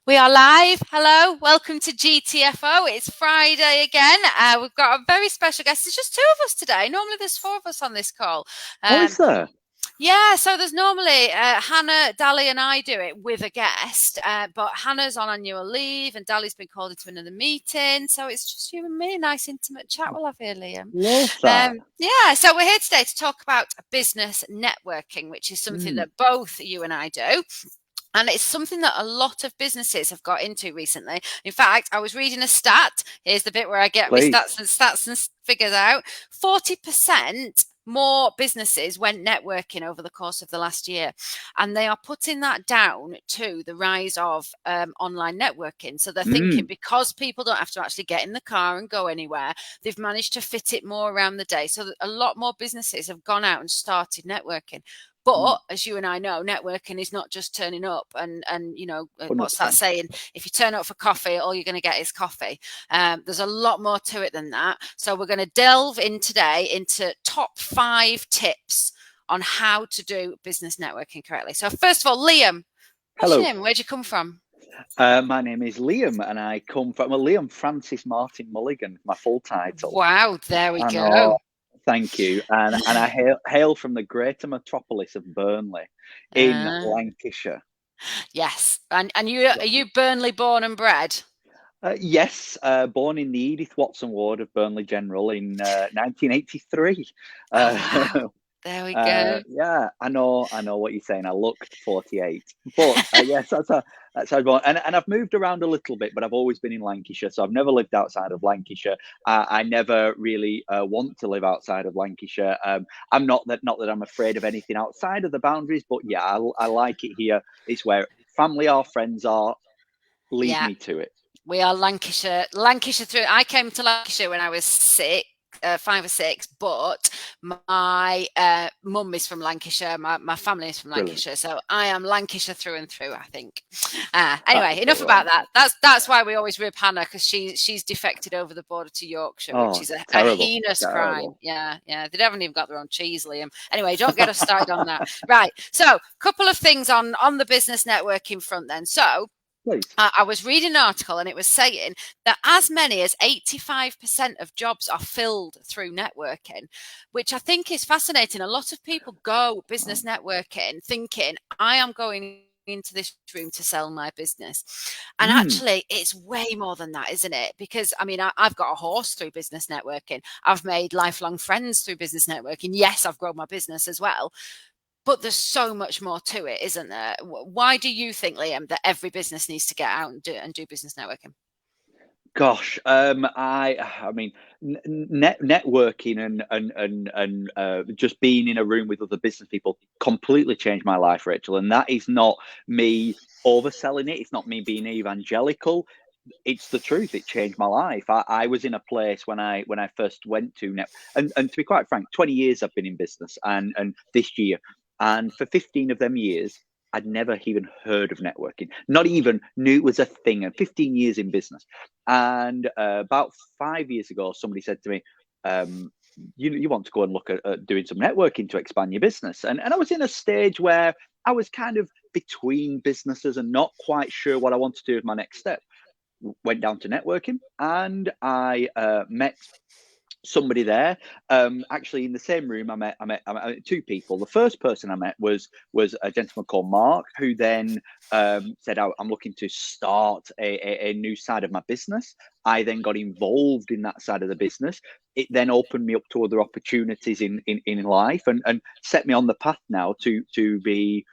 We are live. Hello, welcome to GTFO. It's Friday again. We've got a very special guest. It's just two of us today. Normally, there's four of us on this call. Oh, is there? Yeah, so there's normally Hannah, Dali, and I do it with a guest, but Hannah's on annual leave, and Dali's been called into another meeting, so it's just you and me. A nice intimate chat we'll have here, Liam. Love that. Yeah, so we're here today to talk about business networking, which is something that both you and I do. And it's something that a lot of businesses have got into recently. In fact, I was reading a stat. Here's the bit where I get my stats and figures out. 40% more businesses went networking over the course of the last year. And they are putting that down to the rise of online networking. So they're thinking because people don't have to actually get in the car and go anywhere, they've managed to fit it more around the day. So a lot more businesses have gone out and started networking. But as you and I know, networking is not just turning up and you know, 100%. What's that saying? If you turn up for coffee, all you're going to get is coffee. There's a lot more to it than that. So we're going to delve in today into top 5 tips on how to do business networking correctly. So first of all, Liam, what's your name? Where'd you come from? My name is Liam, and I come from Liam Francis Martin Mulligan, my full title. Wow, there we go. Thank you. And I hail from the greater metropolis of Burnley in Lancashire. Yes. And are you Burnley born and bred? Yes, born in the Edith Watson ward of Burnley General in 1983. Wow. There we go. Yeah, I know what you're saying. I looked 48, but yes, that's how I was born. And I've moved around a little bit, but I've always been in Lancashire, so I've never lived outside of Lancashire. I never really want to live outside of Lancashire. I'm not that I'm afraid of anything outside of the boundaries, but yeah, I like it here. It's where family are, friends are. Lead me to it. We are Lancashire through. I came to Lancashire when I was 5 or 6, but my mum is from Lancashire. My family is from Lancashire, so I am Lancashire through and through, I think. Anyway, enough about that. That's why we always rib Hannah, because she's defected over the border to Yorkshire, which is a heinous crime. Yeah. They haven't even got their own cheese, Liam. Anyway, don't get us started on that. Right. So, couple of things on the business networking front then. So, I was reading an article and it was saying that as many as 85% of jobs are filled through networking, which I think is fascinating. A lot of people go business networking thinking, I am going into this room to sell my business. And actually, it's way more than that, isn't it? Because, I mean, I've got a horse through business networking. I've made lifelong friends through business networking. Yes, I've grown my business as well. But there's so much more to it, isn't there? Why do you think, Liam, that every business needs to get out and do business networking? Gosh, I mean, networking and just being in a room with other business people completely changed my life, Rachel. And that is not me overselling it. It's not me being evangelical. It's the truth. It changed my life. I was in a place when I first went to and to be quite frank, 20 years I've been in business, and this year. And for 15 of them years, I'd never even heard of networking, not even knew it was a thing. And 15 years in business. And about 5 years ago, somebody said to me, you want to go and look at doing some networking to expand your business. And I was in a stage where I was kind of between businesses and not quite sure what I wanted to do with my next step. Went down to networking, and I met somebody there. Actually, in the same room, I met 2 people. The first person I met was a gentleman called Mark, who then said, I'm looking to start a new side of my business. I then got involved in that side of the business. It then opened me up to other opportunities in life, and set me on the path now to be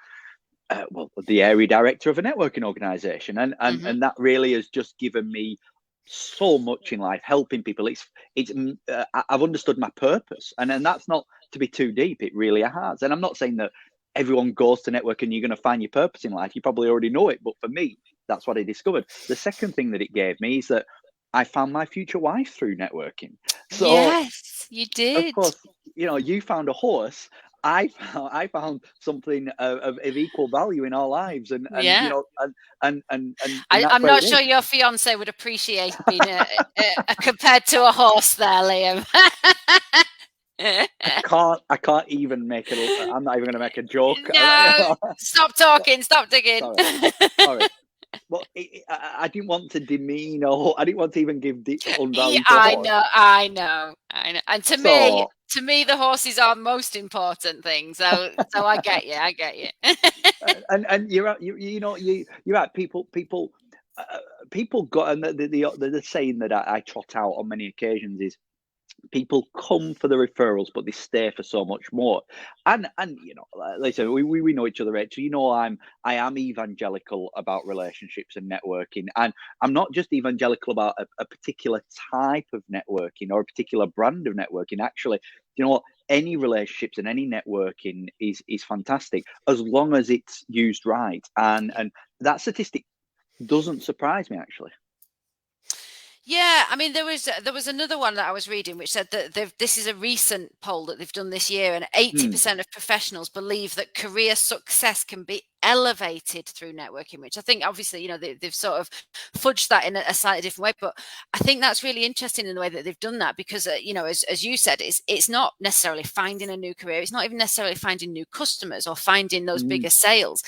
the area director of a networking organization, and that really has just given me so much in life, helping people. I've understood my purpose, and that's not to be too deep. It really has. And I'm not saying that everyone goes to network and you're going to find your purpose in life. You probably already know it, but for me, that's what I discovered. The second thing that it gave me is that I found my future wife through networking. So yes, you did. Of course, you found a horse. I found something of equal value in our lives, and I'm not sure your fiance would appreciate being compared to a horse there, Liam. I can't even make it. I'm not even going to make a joke. No, stop talking. Stop digging. Sorry. Well, I didn't want to demean, or I didn't want to even give the unvalue to I horse. I know. And to me, the horses are most important thing. So I get you. And you're right. You're right. People got, and the saying that I trot out on many occasions is, people come for the referrals, but they stay for so much more. And listen, we know each other, Rachel. I am evangelical about relationships and networking, and I'm not just evangelical about a particular type of networking or a particular brand of networking. Actually, any relationships and any networking is fantastic as long as it's used right. And that statistic doesn't surprise me, actually. Yeah, I mean, there was another one that I was reading which said that this is a recent poll that they've done this year, and 80% of professionals believe that career success can be elevated through networking, which I think obviously, they've sort of fudged that in a slightly different way. But I think that's really interesting in the way that they've done that, because, as you said, it's not necessarily finding a new career. It's not even necessarily finding new customers or finding those bigger sales.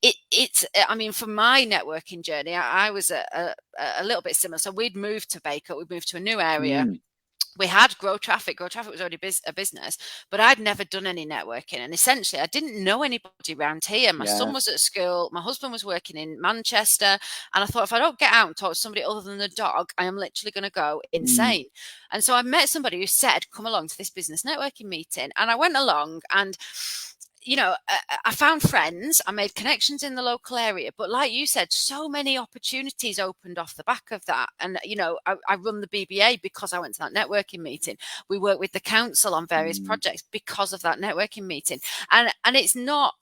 I mean, for my networking journey, I was a little bit similar. So we'd moved to Baker, we'd moved to a new area. We had Grow Traffic. Grow Traffic was already a business, but I'd never done any networking. And essentially, I didn't know anybody around here. My son was at school. My husband was working in Manchester. And I thought, if I don't get out and talk to somebody other than the dog, I am literally going to go insane. And so I met somebody who said, come along to this business networking meeting. And I went along, and I found friends, I made connections in the local area, but like you said, so many opportunities opened off the back of that. And, I run the BBA because I went to that networking meeting. We work with the council on various projects because of that networking meeting. And it's not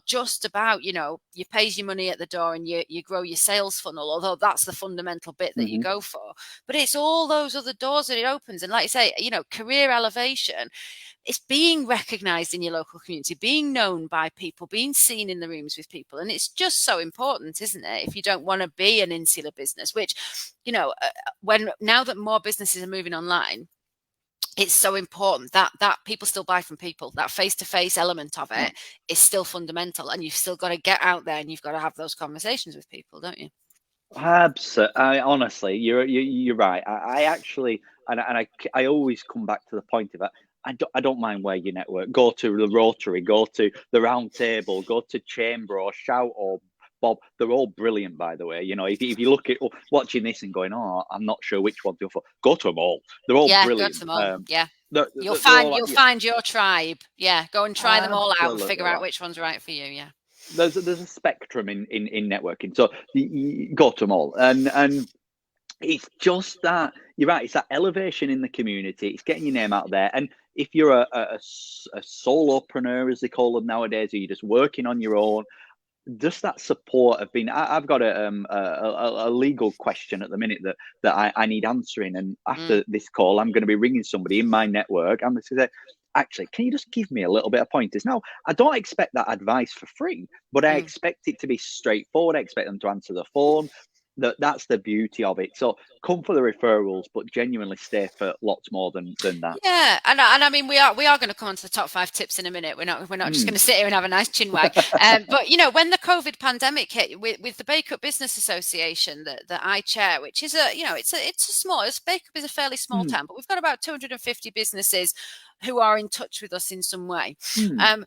just about, you pays your money at the door and you grow your sales funnel, although that's the fundamental bit that you go for. But it's all those other doors that it opens. And like you say, career elevation, it's being recognized in your local community, being known by people, being seen in the rooms with people. And it's just so important, isn't it? If you don't want to be an insular business, which, now that more businesses are moving online, it's so important that people still buy from people. That face-to-face element of it is still fundamental. And you've still got to get out there and you've got to have those conversations with people, don't you? Absolutely. Honestly, you're right. I actually, and I always come back to the point of it. I don't mind where you network. Go to the Rotary, go to the Round Table, go to Chamber or Shout or Bob. They're all brilliant, by the way. If you look at watching this and going, oh, I'm not sure which one to go for, go to them all. They're all brilliant. Go to them all. You'll find find your tribe. Yeah, go and try them all out and figure out which one's right for you. Yeah. There's a spectrum in networking, so you go to them all, and it's just that, you're right, it's that elevation in the community, it's getting your name out there. And if you're a solopreneur, as they call them nowadays, or you're just working on your own, just that support of being, I've got a legal question at the minute that I need answering, and after this call I'm going to be ringing somebody in my network. I'm going to say, actually, can you just give me a little bit of pointers? Now, I don't expect that advice for free, but I expect it to be straightforward. I expect them to answer the phone. That's the beauty of it. So come for the referrals, but genuinely stay for lots more than that. Yeah, and I mean, we are going to come on to the top 5 tips in a minute. We're not just going to sit here and have a nice chin wag. But when the COVID pandemic hit, with the Bake Up Business Association that I chair, which is Bake Up is a fairly small town, but we've got about 250 businesses who are in touch with us in some way. And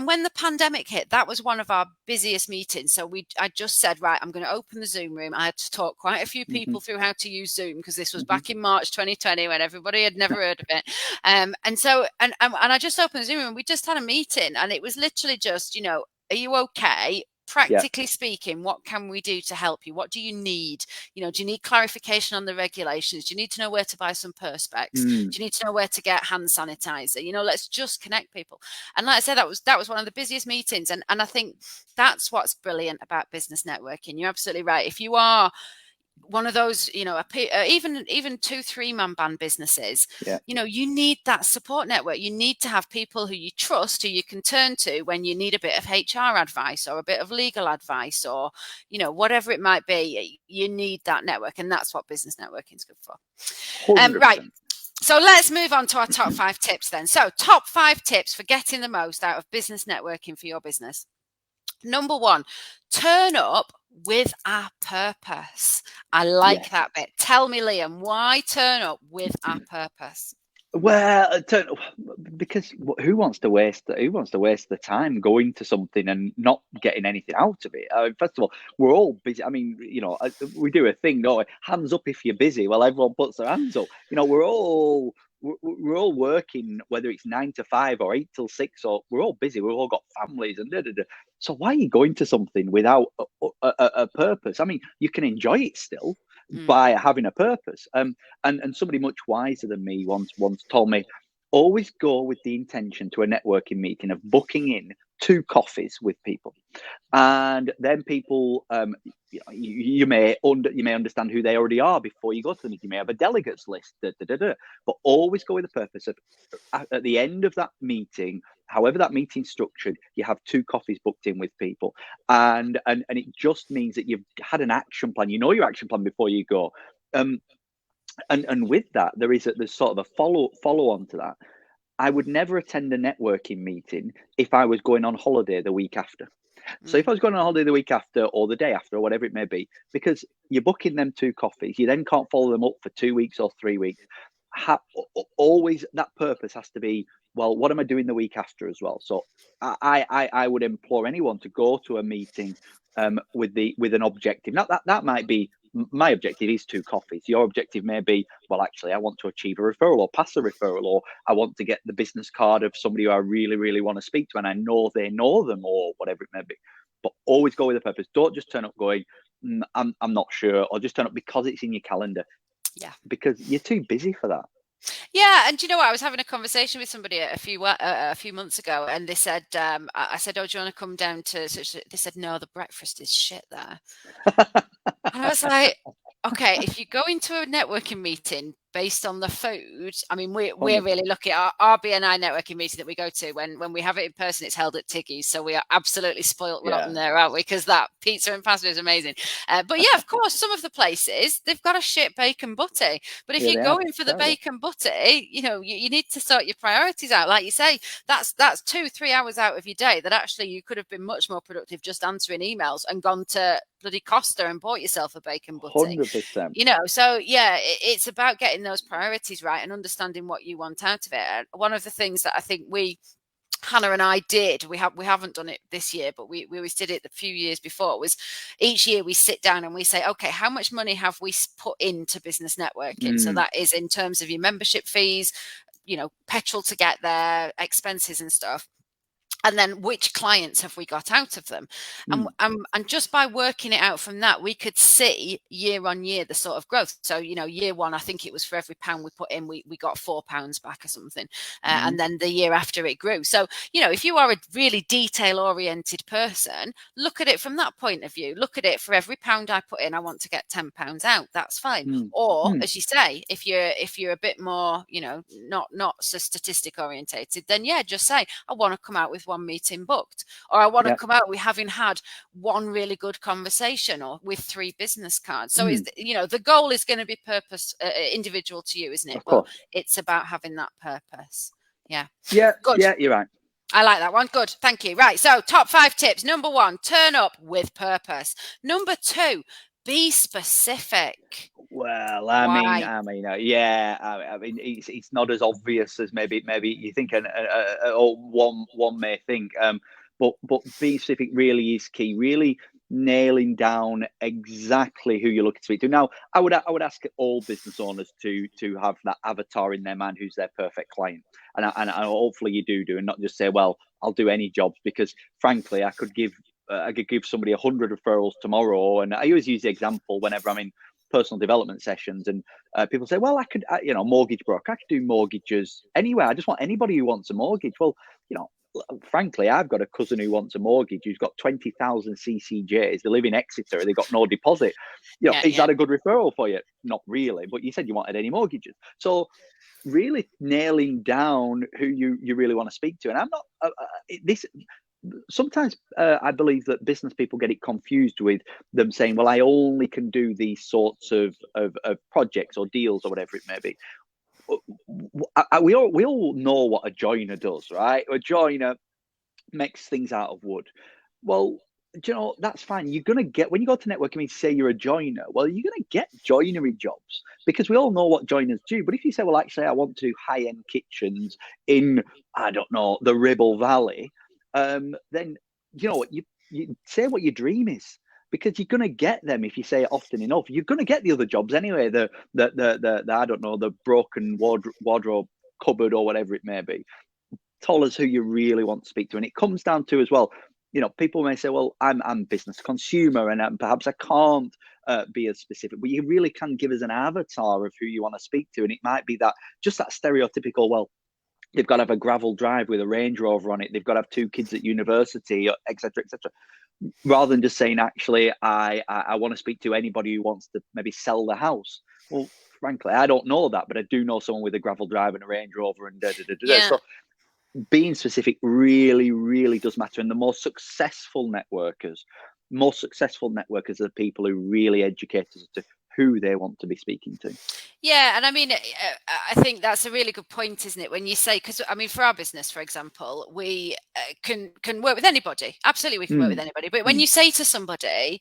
when the pandemic hit, that was one of our busiest meetings. So I just said, right, I'm going to open the Zoom room. I had to talk quite a few people through how to use Zoom, because this was back in March 2020 when everybody had never heard of it. And I just opened the Zoom room. We just had a meeting, and it was literally just, are you okay? Practically speaking, what can we do to help you? What do you need? Do you need clarification on the regulations? Do you need to know where to buy some Perspex? Do you need to know where to get hand sanitizer? Let's just connect people. And like I said, that was one of the busiest meetings. And I think that's what's brilliant about business networking. You're absolutely right. If you are one of those, even 2-3 man band businesses, you need that support network. You need to have people who you trust, who you can turn to when you need a bit of HR advice or a bit of legal advice, or whatever it might be. You need that network, and that's what business networking is good for. Right. So let's move on to our top 5 tips then. So top 5 tips for getting the most out of business networking for your business. Number one, turn up with a purpose. I like that bit. Tell me, Liam, why turn up with a purpose? Well, because who wants to waste the time going to something and not getting anything out of it? First of all, we're all busy. I mean, we do a thing, don't we? Hands up if you're busy. Well, everyone puts their hands up. We're all working, whether it's 9 to 5 or 8 till 6, or we're all busy. We've all got families and da, da, da. So why are you going to something without a purpose? I mean, you can enjoy it still by having a purpose. And somebody much wiser than me once told me, always go with the intention to a networking meeting of booking in 2 coffees with people, and then people, you may understand who they already are before you go to the meeting. You may have a delegates list, but always go with the purpose of, at the end of that meeting, however that meeting's structured, you have 2 coffees booked in with people, and it just means that you've had an action plan. You know your action plan before you go. And with that, there's sort of a follow on to that. I would never attend a networking meeting if I was going on holiday the week after. So if I was going on holiday the week after or the day after or whatever it may be, because you're booking them 2 coffees, you then can't follow them up for 2 weeks or 3 weeks. Always that purpose has to be, well, what am I doing the week after as well? So I would implore anyone to go to a meeting with an objective. Now that might be, my objective is 2 coffees. Your objective may be, well, actually, I want to achieve a referral or pass a referral, or I want to get the business card of somebody who I really, really want to speak to, and I know they know them, or whatever it may be. But always go with a purpose. Don't just turn up going, I'm not sure, or just turn up because it's in your calendar. Yeah, because you're too busy for that. Yeah, and you know what? I was having a conversation with somebody a few months ago, and they said, I said, "Oh, do you want to come down to?" They said, "No, the breakfast is shit there." And I was like, "Okay, if you go into a networking meeting based on the food, I mean, we're really lucky. Our BNI networking meeting that we go to, when we have it in person, it's held at Tiggy's, so we are absolutely spoilt rotten there, aren't we? Because that pizza and pasta is amazing. But yeah, of course, some of the places they've got a shit bacon butty. But if you're going for the bacon butty, you need to sort your priorities out. Like you say, that's 2-3 hours out of your day that actually you could have been much more productive just answering emails and gone to bloody Costa and bought yourself a bacon butty. 100%. So yeah, it's about getting those priorities right and understanding what you want out of it. And one of the things that I think Hannah and I did, we haven't done it this year, but we always did it the few years before, was each year we sit down and we say, okay, how much money have we put into business networking? So that is in terms of your membership fees, petrol to get there, expenses and stuff. And then which clients have we got out of them? And just by working it out from that, we could see year on year the sort of growth. So, year one, I think it was for every pound we put in, we got £4 back or something. And then the year after it grew. So, if you are a really detail oriented person, look at it from that point of view. Look at it, for every pound I put in, I want to get £10 out. That's fine. Or as you say, if you're a bit more, not so statistic orientated, then yeah, just say, I want to come out with one meeting booked, or I want to come out with having had one really good conversation, or with 3 business cards. So it's, the goal is going to be individual to you, isn't it? Well, it's about having that purpose. Yeah. Good. Yeah, you're right. I like that one. Good. Thank you. Right. So top 5 tips. Number 1, turn up with purpose. Number 2, be specific. Well, I mean, it's not as obvious as maybe you think, or one may think. But being specific really is key. Really nailing down exactly who you're looking to speak to. Now, I would ask all business owners to have that avatar in their mind, who's their perfect client, and hopefully you do, and not just say, well, I'll do any jobs, because frankly, I could give somebody 100 referrals tomorrow. And I always use the example whenever I'm in personal development sessions, and people say, well, I could, mortgage broker, I could do mortgages anywhere. I just want anybody who wants a mortgage. Well, frankly, I've got a cousin who wants a mortgage, who's got 20,000 CCJs. They live in Exeter. They've got no deposit. Is that a good referral for you? Not really, but you said you wanted any mortgages. So really nailing down who you really want to speak to. And I'm not sometimes I believe that business people get it confused with them saying, well, I only can do these sorts of projects or deals or whatever it may be. We all know what a joiner does, right? A joiner makes things out of wood. Well, do you know, that's fine. You're going to get, when you go to networking, you say you're a joiner. Well, you're going to get joinery jobs because we all know what joiners do. But if you say, well, actually, I want to do high-end kitchens in, I don't know, the Ribble Valley, then, you know, you say what your dream is, because you're going to get them if you say it often enough. You're going to get the other jobs anyway. The I don't know, the broken wardrobe cupboard or whatever it may be. Tell us who you really want to speak to. And it comes down to as well, you know, people may say, well, I'm business consumer and perhaps I can't be as specific, but you really can give us an avatar of who you want to speak to. And it might be that just that stereotypical, well, they've got to have a gravel drive with a Range Rover on it. They've got to have 2 kids at university, etc., etc. Rather than just saying, actually, I want to speak to anybody who wants to maybe sell the house. Well, frankly, I don't know that, but I do know someone with a gravel drive and a Range Rover and Yeah. So being specific really, really does matter. And the most successful networkers are people who really educate us to who they want to be speaking to. Yeah, and I mean, I think that's a really good point, isn't it? When you say, because I mean, for our business, for example, we can work with anybody. Absolutely, we can work with anybody. But when you say to somebody,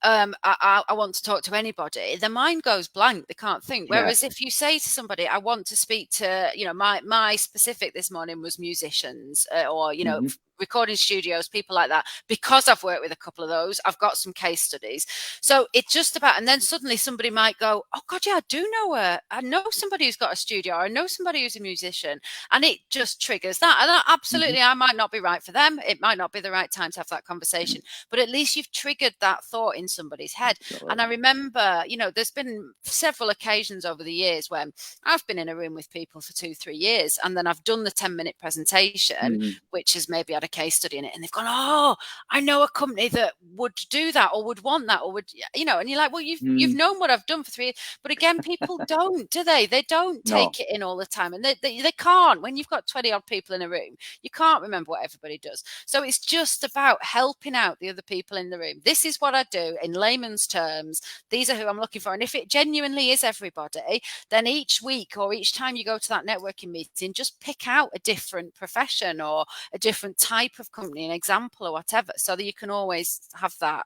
I want to talk to anybody, their mind goes blank. They can't think. Whereas if you say to somebody, I want to speak to, you know, my specific this morning was musicians or, you know, recording studios, people like that, because I've worked with a couple of those. I've got some case studies. So it's just about, and then suddenly somebody might go, oh God, yeah, I do know her. I know somebody who's got a studio, or I know somebody who's a musician. And it just triggers that. And absolutely, I might not be right for them. It might not be the right time to have that conversation, but at least you've triggered that thought in somebody's head. Absolutely. And I remember, you know, there's been several occasions over the years when I've been in a room with people for 2-3 years, and then I've done the 10-minute presentation, which has maybe had a case study in it, and they've gone, oh, I know a company that would do that or would want that or would, you know, and you're like, well, you've known what I've done for 3 years. But again, people don't, do they? They don't take it in all the time, and they can't. When you've got 20 odd people in a room, you can't remember what everybody does. So it's just about helping out the other people in the room. This is what I do in layman's terms. These are who I'm looking for. And if it genuinely is everybody, then each week or each time you go to that networking meeting, just pick out a different profession or a different type of company, an example or whatever, so that you can always have that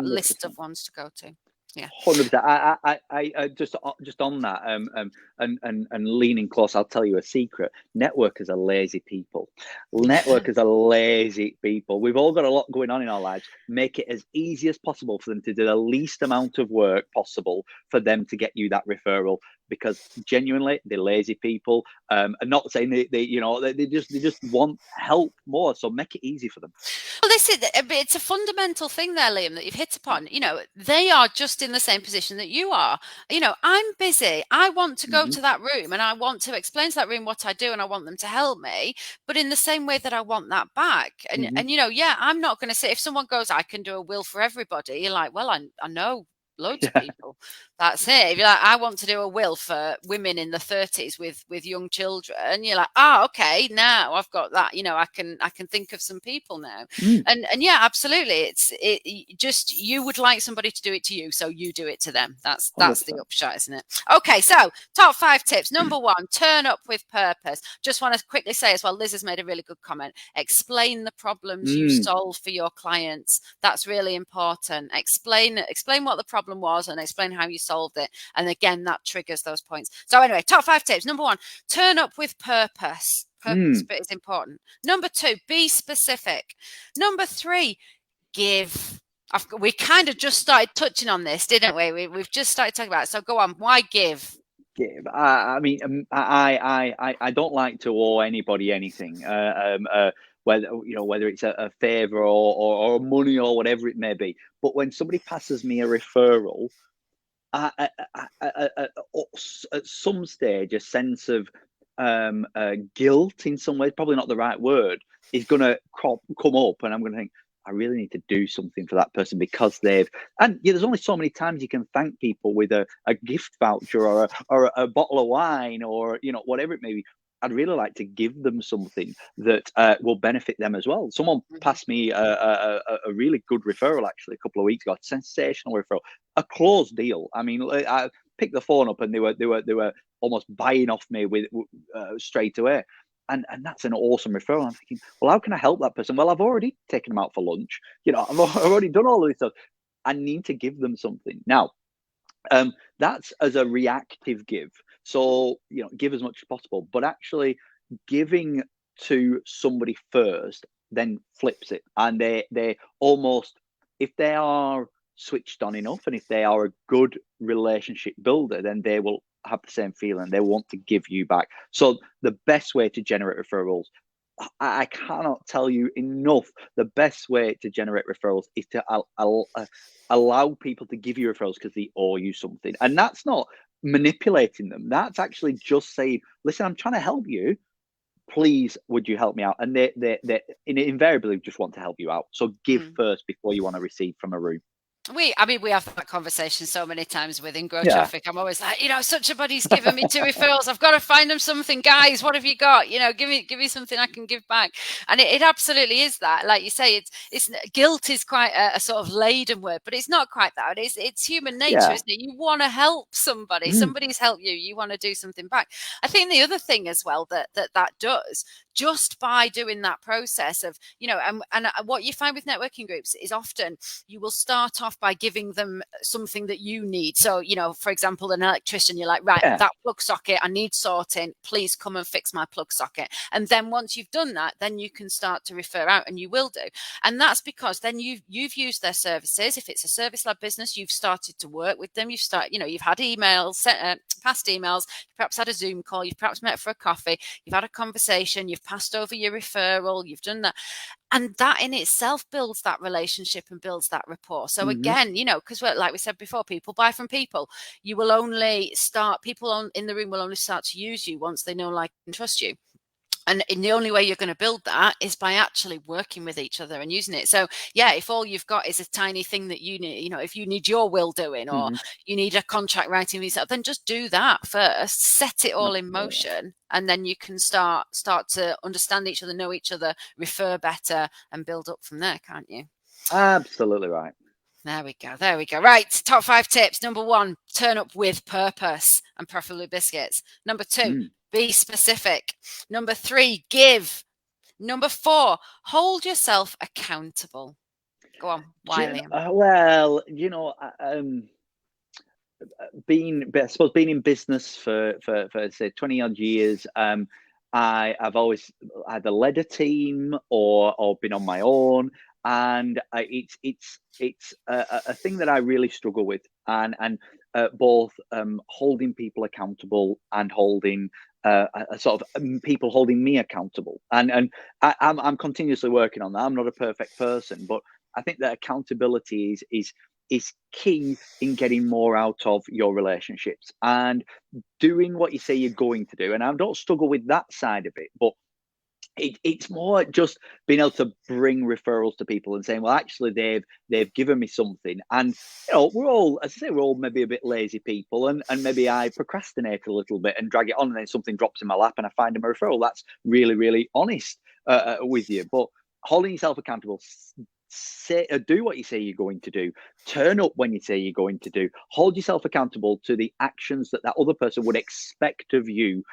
list of ones to go to. Yeah, 100%. I just on that, and leaning close, I'll tell you a secret. Networkers are lazy people. Networkers are lazy people. We've all got a lot going on in our lives. Make it as easy as possible for them to do the least amount of work possible for them to get you that referral. Because genuinely, they're lazy people. And not saying they just want help more. So make it easy for them. Well, it's a fundamental thing there, Liam, that you've hit upon. You know, they are just in the same position that you are. You know, I'm busy. I want to go to that room and I want to explain to that room what I do and I want them to help me. But in the same way that I want that back. And you know, yeah, I'm not going to say, if someone goes, I can do a will for everybody, you're like, well, I know loads of people. That's it. If you're like, I want to do a will for women in the 30s with young children, you're like, okay, now I've got that. You know, I can think of some people now. And yeah, absolutely. It just, you would like somebody to do it to you, so you do it to them. That's the upshot, isn't it? Okay, so top 5 tips. Number 1, turn up with purpose. Just want to quickly say as well, Liz has made a really good comment. Explain the problems you solve for your clients. That's really important. Explain what the problem was and explain how you solved it. And again, that triggers those points. So anyway, top 5 tips. Number 1, turn up with purpose. Purpose bit is important. Number 2, be specific. Number 3, give. We kind of just started touching on this, didn't we? We've just started talking about it. So go on. Why give? Give. I mean, I don't like to owe anybody anything. Whether it's a favor or money or whatever it may be. But when somebody passes me a referral, at some stage, a sense of guilt in some ways, probably not the right word, is going to come up, and I'm going to think, I really need to do something for that person because there's only so many times you can thank people with a gift voucher or a bottle of wine or, you know, whatever it may be. I'd really like to give them something that will benefit them as well. Someone passed me a really good referral, actually, a couple of weeks ago. A sensational referral, a closed deal. I mean, I picked the phone up and they were almost buying off me with straight away. and that's an awesome referral. I'm thinking, well, how can I help that person? Well, I've already taken them out for lunch. I've already done all of this stuff. I need to give them something now. That's as a reactive give. So, give as much as possible, but actually giving to somebody first then flips it. And they almost, if they are switched on enough and if they are a good relationship builder, then they will have the same feeling. They want to give you back. So the best way to generate referrals, I cannot tell you enough. The best way to generate referrals is to allow people to give you referrals because they owe you something. And that's not manipulating them. That's actually just saying, listen, I'm trying to help you. Please, would you help me out? And they invariably just want to help you out. So give first before you want to receive from a room. We have that conversation so many times within Grow Traffic. I'm always like, such a body's given me 2 referrals. I've got to find them something, guys. What have you got? Give me something I can give back. And it absolutely is that. Like you say, it's guilt is quite a sort of laden word, but it's not quite that. It's human nature, isn't it? You want to help somebody. Somebody's helped you. You want to do something back. I think the other thing as well that does, just by doing that process of, and what you find with networking groups is often you will start off by giving them something that you need. So, for example, an electrician, you're like, right, that plug socket, I need sorting. Please come and fix my plug socket. And then once you've done that, then you can start to refer out, and you will do. And that's because then you've used their services. If it's a service led business, you've started to work with them. You've had emails, past emails, you've perhaps had a Zoom call, you've perhaps met for a coffee, you've had a conversation, you've passed over your referral, you've done that. And that in itself builds that relationship and builds that rapport. So again, because like we said before, people buy from people. You will only start, people in the room will only start to use you once they know, like, and trust you. And the only way you're going to build that is by actually working with each other and using it. So, if all you've got is a tiny thing that you need, if you need your will doing, or you need a contract writing yourself, then just do that first, set it all in motion, and then you can start to understand each other, know each other, refer better, and build up from there, can't you? Absolutely right. There we go. Right. Top 5 tips. Number 1, turn up with purpose and preferably biscuits. Number 2, be specific. Number 3, give. Number 4, hold yourself accountable. Go on. Why, Liam? Well, I suppose being in business for say 20 odd years, I've always either led a team or been on my own. And it's a thing that I really struggle with, and both holding people accountable and holding a sort of people holding me accountable, and I'm continuously working on that. I'm not a perfect person, but I think that accountability is key in getting more out of your relationships and doing what you say you're going to do. And I don't struggle with that side of it, but it's more just being able to bring referrals to people and saying, well, actually, they've given me something. And we're all, as I say, we're all maybe a bit lazy people, and maybe I procrastinate a little bit and drag it on, and then something drops in my lap and I find them a referral. That's really, really honest with you. But holding yourself accountable, do what you say you're going to do, turn up when you say you're going to do, hold yourself accountable to the actions that other person would expect of you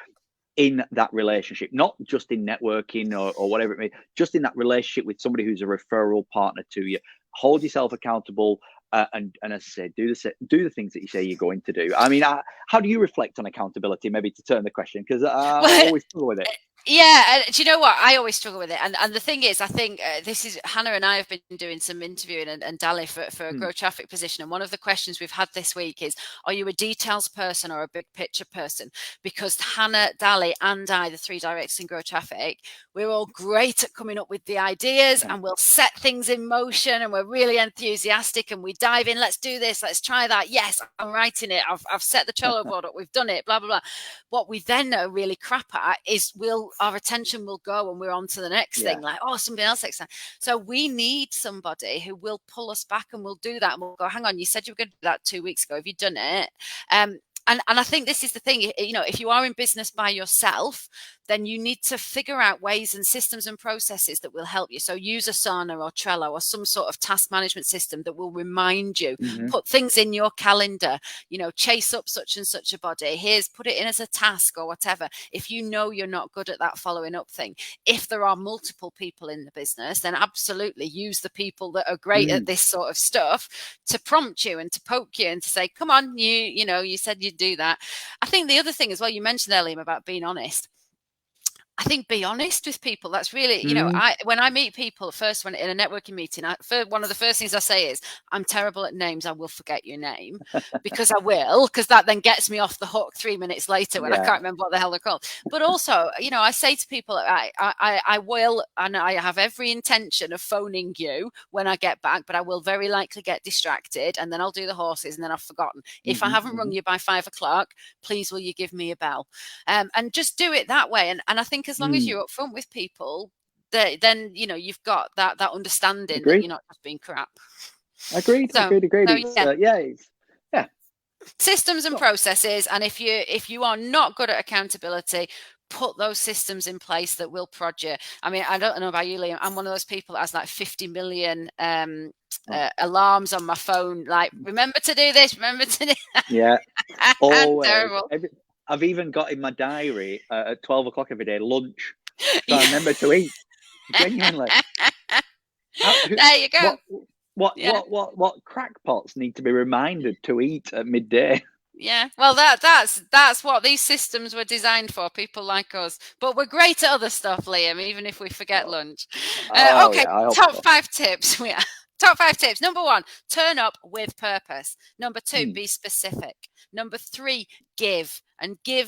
in that relationship, not just in networking or whatever it may be, just in that relationship with somebody who's a referral partner to you. Hold yourself accountable, and as I say, do the things that you say you're going to do. I mean, how do you reflect on accountability? Maybe to turn the question, because I always struggle with it. Yeah, do you know what? I always struggle with it. And the thing is, I think this is, Hannah and I have been doing some interviewing and Dali for a Grow Traffic position. And one of the questions we've had this week is, are you a details person or a big picture person? Because Hannah, Dali and I, the 3 directors in Grow Traffic, we're all great at coming up with the ideas, and we'll set things in motion, and we're really enthusiastic, and we dive in. Let's do this. Let's try that. Yes, I'm writing it. I've set the Trello board up. We've done it, blah, blah, blah. What we then are really crap at is our attention will go and we're on to the next thing, like, something else next time. So we need somebody who will pull us back, and we'll do that, and we'll go, hang on, you said you were going to do that 2 weeks ago. Have you done it? And I think this is the thing, you know, if you are in business by yourself, then you need to figure out ways and systems and processes that will help you. So use Asana or Trello or some sort of task management system that will remind you, put things in your calendar, you know, chase up such and such a body. Put it in as a task or whatever. If you know you're not good at that following up thing, if there are multiple people in the business, then absolutely use the people that are great at this sort of stuff to prompt you and to poke you and to say, come on, you know, you said you'd do that. I think the other thing as well, you mentioned there, Liam, about being honest. I think be honest with people. That's really, you know, when I meet people first, when in a networking meeting, one of the first things I say is, I'm terrible at names. I will forget your name because that then gets me off the hook 3 minutes later when I can't remember what the hell they're called. But also, you know, I say to people, I will, and I have every intention of phoning you when I get back, but I will very likely get distracted and then I'll do the horses and then I've forgotten. If I haven't rung you by 5 o'clock, please will you give me a bell? And just do it that way. And I think as long as you're upfront with people, then you know you've got that understanding that you're not just being crap. Agreed. Systems and processes, and if you are not good at accountability, put those systems in place that will prod you. I mean, I don't know about you, Liam. I'm one of those people that has like 50 million alarms on my phone. Like, remember to do this. Remember to do that. Yeah. Always. Terrible. I've even got in my diary at 12 o'clock every day lunch. So I remember to eat. Genuinely. There you go. What crackpots need to be reminded to eat at midday? Yeah, well, that's what these systems were designed for. People like us, but we're great at other stuff, Liam. Even if we forget lunch. Okay, top 5 tips. Top 5 tips. Number 1, turn up with purpose. Number 2, be specific. Number 3, give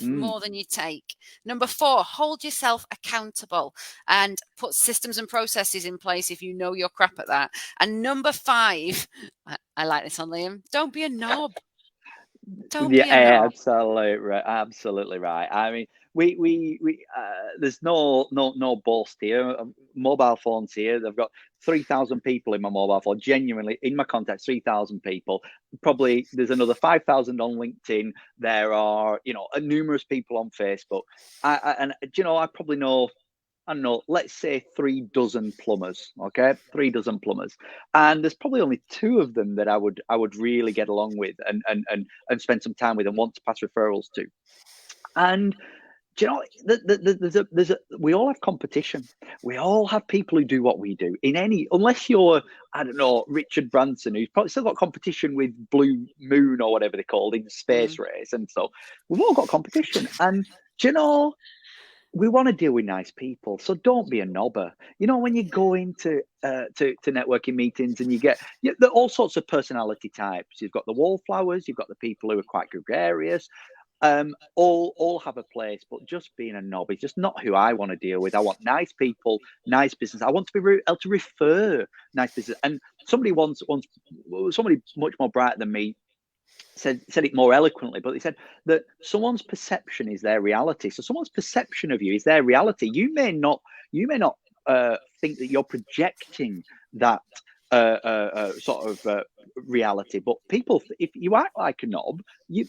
more than you take. Number 4, hold yourself accountable and put systems and processes in place if you know you're crap at that. And number 5, I like this one, Liam. Don't be a knob. Absolutely right. I mean, we there's no boast here. Mobile phones here. They've got 3,000 people in my mobile phone. Genuinely, in my contacts, 3,000 people. Probably there's another 5,000 on LinkedIn. There are, you know, numerous people on Facebook. And you know, I probably know, I don't know, let's say 3 dozen plumbers, okay? 3 dozen plumbers. And there's probably only 2 of them that I would really get along with and spend some time with and want to pass referrals to. And do you know, we all have competition. We all have people who do what we do. Unless you're, I don't know, Richard Branson, who's probably still got competition with Blue Moon or whatever they're called in the space race. And so we've all got competition. And do you know, we want to deal with nice people, so don't be a knobber. You know, when you go into to networking meetings and you get all sorts of personality types. You've got the wallflowers, you've got the people who are quite gregarious. All have a place, but just being a knob is just not who I want to deal with. I want nice people, nice business. I want to be able to refer nice business. And somebody somebody much more bright than me said it more eloquently, but they said that someone's perception is their reality. So someone's perception of you is their reality. You may not think that you're projecting that reality, but people, if you act like a knob,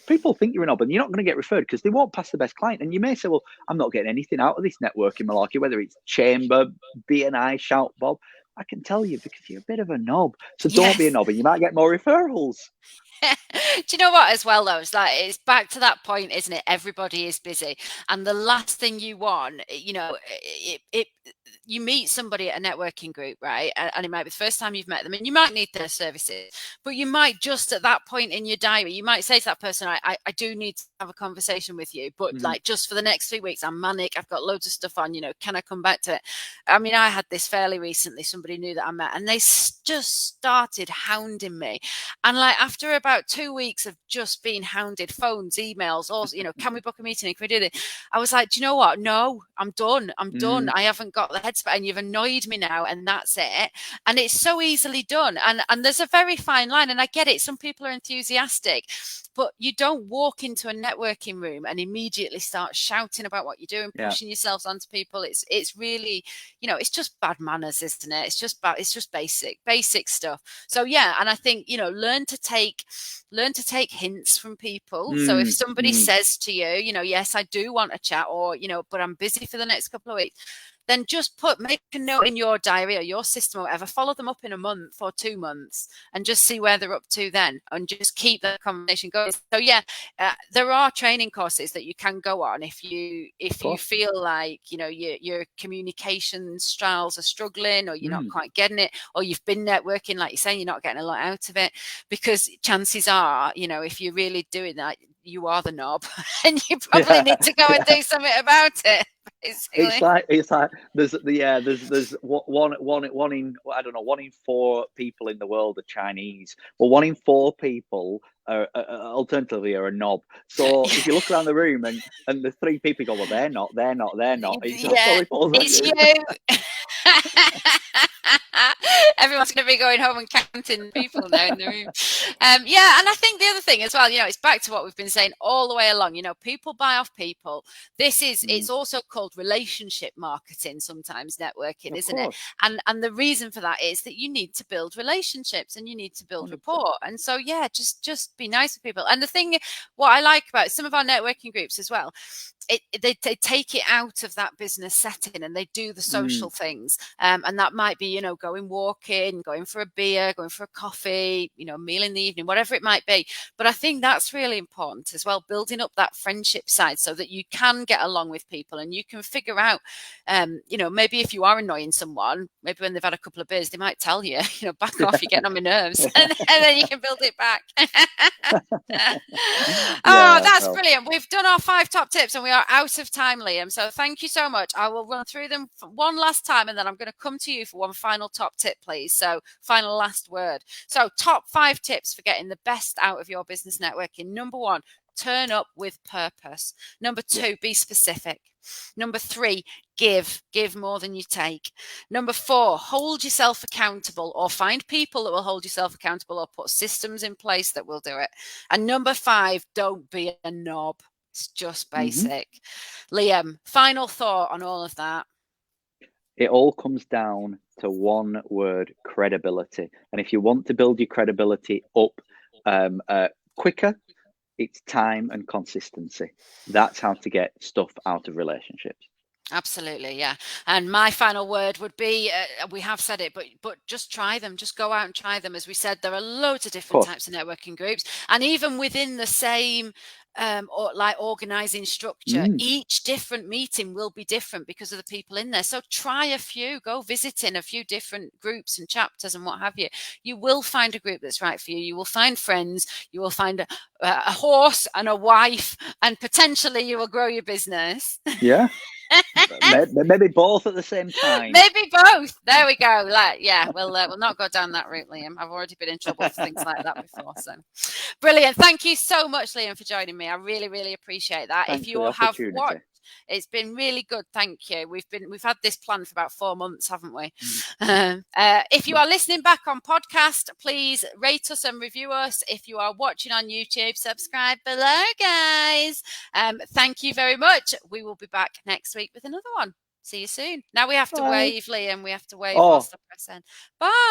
people think you're a knob, and you're not going to get referred because they won't pass the best client. And you may say, well, I'm not getting anything out of this networking malarkey, whether it's chamber, BNI, shout Bob. I can tell you because you're a bit of a knob. So don't be a knob, and you might get more referrals. Do you know what, as well, though? It's back to that point, isn't it? Everybody is busy. And the last thing you want, you know, you meet somebody at a networking group, right? And it might be the first time you've met them and you might need their services, but you might just at that point in your diary, you might say to that person, I do need to have a conversation with you, but like just for the next 3 weeks, I'm manic. I've got loads of stuff on, you know, can I come back to it? I mean, I had this fairly recently, somebody new that I met and they just started hounding me. And like after about 2 weeks of just being hounded, phones, emails, or, you know, can we book a meeting? Can we do this? I was like, do you know what? No, I'm done. I haven't got the headspace and you've annoyed me now, and that's it. And it's so easily done. And there's a very fine line, and I get it. Some people are enthusiastic, but you don't walk into a networking room and immediately start shouting about what you're doing, pushing yourselves onto people. It's really, it's just bad manners, isn't it? It's just basic stuff. So yeah, and I think, learn to take hints from people. So if somebody says to you, yes, I do want a chat, or but I'm busy for the next couple of weeks, then just make a note in your diary or your system or whatever, follow them up in a month or 2 months and just see where they're up to then, and just keep the conversation going. So yeah, there are training courses that you can go on if you feel like, your communication styles are struggling, or you're not quite getting it, or you've been networking, like you're saying, you're not getting a lot out of it, because chances are, if you're really doing that, you are the knob and you probably need to go and do something about it. Basically. It's like there's one in, I don't know, 1 in 4 people in the world are Chinese. Well, 1 in 4 people alternatively are a knob. So if you look around the room and the 3 people go, well, they're not. It's you. Everyone's going to be going home and counting people now in the room. And I think the other thing as well, it's back to what we've been saying all the way along. People buy off people. It's also called relationship marketing, sometimes networking, isn't it? And the reason for that is that you need to build relationships and you need to build rapport. And so just be nice to people. And the thing, what I like about some of our networking groups as well, they take it out of that business setting and they do the social things. And that might be, going walking, going for a beer, going for a coffee, meal in the evening, whatever it might be. But I think that's really important as well, building up that friendship side so that you can get along with people and you can figure out, maybe if you are annoying someone, maybe when they've had a couple of beers, they might tell you, back off, you're getting on my nerves. and then you can build it back. That's brilliant. We've done our 5 top tips and we are out of time, Liam. So thank you so much. I will run through them one last time and then I'm going to come to you for one final top tip, please. So final last word. So top 5 tips for getting the best out of your business networking. Number 1, turn up with purpose. Number 2, be specific. Number 3, give more than you take. Number 4, hold yourself accountable, or find people that will hold yourself accountable, or put systems in place that will do it. And number 5, don't be a knob. It's just basic. Liam, final thought on all of that. It all comes down to one word: credibility. And if you want to build your credibility up quicker, it's time and consistency. That's how to get stuff out of relationships. Absolutely, yeah. And my final word would be, we have said it, but just try them. Just go out and try them. As we said, there are loads of different types of networking groups, and even within the same organizing structure, each different meeting will be different because of the people in there. So try a few, go visit in a few different groups and chapters and what have you. You will find a group that's right for you. You will find friends. You will find a horse and a wife, and potentially you will grow your business. Yeah. Maybe both at the same time. Maybe both. There we go. We'll not go down that route, Liam. I've already been in trouble for things like that before. So brilliant. Thank you so much, Liam, for joining me. I really, really appreciate that. Thanks if you all have watched, it's been really good. Thank you. We've had this plan for about 4 months, haven't we? If you are listening back on podcast, please rate us and review us. If you are watching on YouTube, subscribe below, guys. Thank you very much. We will be back next week with another one. See you soon. Now we have to wave, Liam. We have to wave whilst I press in. Bye.